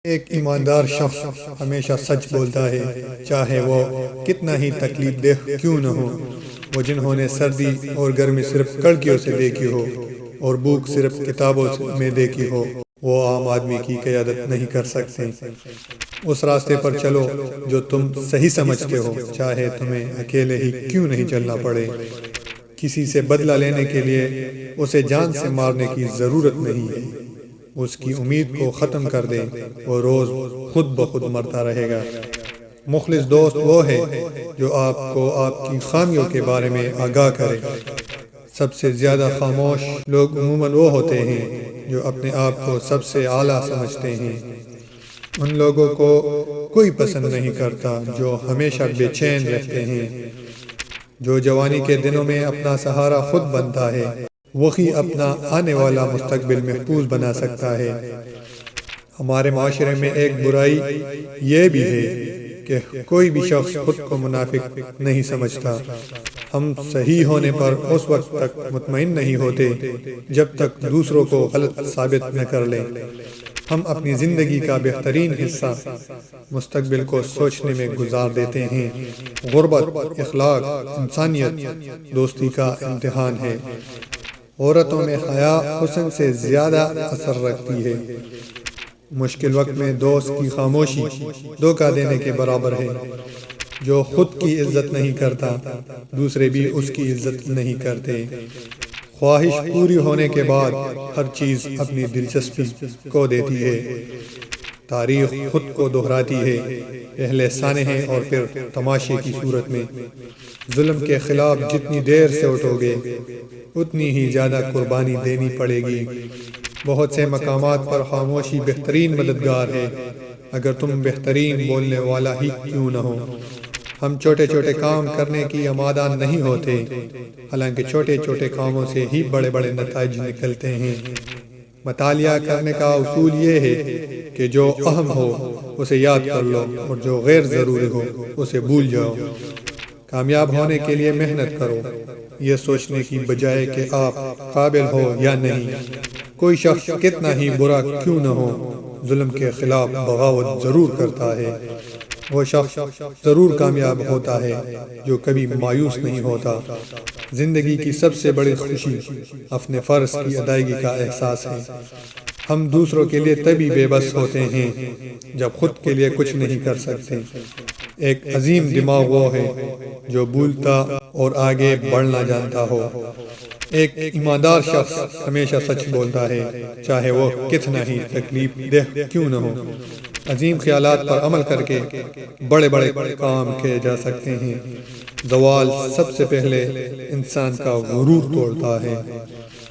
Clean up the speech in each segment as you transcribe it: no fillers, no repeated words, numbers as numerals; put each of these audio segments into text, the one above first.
ایک ایماندار شخص ہمیشہ سچ بولتا ہے، چاہے وہ کتنا ہی تکلیف دہ کیوں نہ ہو۔ وہ جنہوں نے سردی اور گرمی صرف کڑکیوں سے دیکھی ہو اور بھوک صرف کتابوں میں دیکھی ہو، وہ عام آدمی کی قیادت نہیں کر سکتے۔ اس راستے پر چلو جو تم صحیح سمجھتے ہو، چاہے تمہیں اکیلے ہی کیوں نہیں چلنا پڑے۔ کسی سے بدلہ لینے کے لیے اسے جان سے مارنے کی ضرورت نہیں ہے۔ اس کی امید کو ختم کر دیں، وہ روز خود بخود مرتا رہے گا۔ مخلص دوست وہ ہے جو آپ کو آپ کی خامیوں کے بارے میں آگاہ کرے۔ سب سے زیادہ خاموش لوگ عموماً وہ ہوتے ہیں جو اپنے آپ کو سب سے اعلیٰ سمجھتے ہیں۔ ان لوگوں کو کوئی پسند نہیں کرتا جو ہمیشہ بے چین رہتے ہیں۔ جو جوانی کے دنوں میں اپنا سہارا خود بنتا ہے، وہی اپنا آنے والا مستقبل محفوظ بنا سکتا ہے۔ ہمارے معاشرے میں ایک برائی یہ بھی ہے کہ کوئی بھی شخص خود کو منافق نہیں سمجھتا۔ ہم صحیح ہونے پر اس وقت تک مطمئن نہیں ہوتے جب تک دوسروں کو غلط ثابت نہ کر لیں۔ ہم اپنی زندگی کا بہترین حصہ مستقبل کو سوچنے میں گزار دیتے ہیں۔ غربت اخلاق، انسانیت، دوستی کا امتحان ہے۔ عورتوں میں حیا حسن سے زیادہ اثر رکھتی ہے۔ مشکل وقت میں دوست کی خاموشی دھوکہ دینے کے برابر ہے۔ جو خود کی عزت نہیں کرتا، دوسرے بھی اس کی عزت نہیں کرتے۔ خواہش پوری ہونے کے بعد ہر چیز اپنی دلچسپی کھو دیتی ہے۔ تاریخ خود کو دہراتی ہے، پہلے سانحے اور پھر تماشے کی صورت میں۔ ظلم کے خلاف جتنی دیر سے اٹھو گے، اتنی ہی زیادہ قربانی دینی پڑے گی۔ بہت سے مقامات پر خاموشی بہترین مددگار ہے، اگر تم بہترین بولنے والا ہی کیوں نہ ہو۔ ہم چھوٹے چھوٹے کام کرنے کی آمادہ نہیں ہوتے، حالانکہ چھوٹے چھوٹے کاموں سے ہی بڑے بڑے نتائج نکلتے ہیں۔ مطالعہ کرنے کا اصول یہ ہے کہ جو اہم ہو اسے یاد کر لو اور جو غیر ضروری ہو اسے بھول جاؤ۔ کامیاب ہونے کے لیے محنت کرو، یہ سوچنے کی بجائے کہ آپ قابل ہو یا نہیں۔ کوئی شخص کتنا ہی برا کیوں نہ ہو، ظلم کے خلاف بغاوت ضرور کرتا ہے۔ وہ شخص ضرور کامیاب ہوتا ہے جو کبھی مایوس نہیں ہوتا۔ زندگی کی سب سے بڑی خوشی اپنے فرض کی ادائیگی کا احساس ہے۔ ہم دوسروں کے لیے تبھی بے بس ہوتے ہیں جب خود کے لیے کچھ نہیں کر سکتے۔ ایک عظیم دماغ وہ ہے جو بھولتا اور آگے بڑھنا جانتا ہو۔ ایک ایماندار شخص ہمیشہ سچ بولتا ہے، چاہے وہ کتنا ہی تکلیف دہ کیوں نہ ہو۔ عظیم خیالات پر عمل کر کے بڑے بڑے کام کیے جا سکتے ہیں۔ زوال سب سے پہلے انسان کا غرور توڑتا ہے۔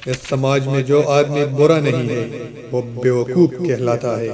اس سماج میں جو آدمی برا نہیں ہے وہ بیوقوف کہلاتا ہے۔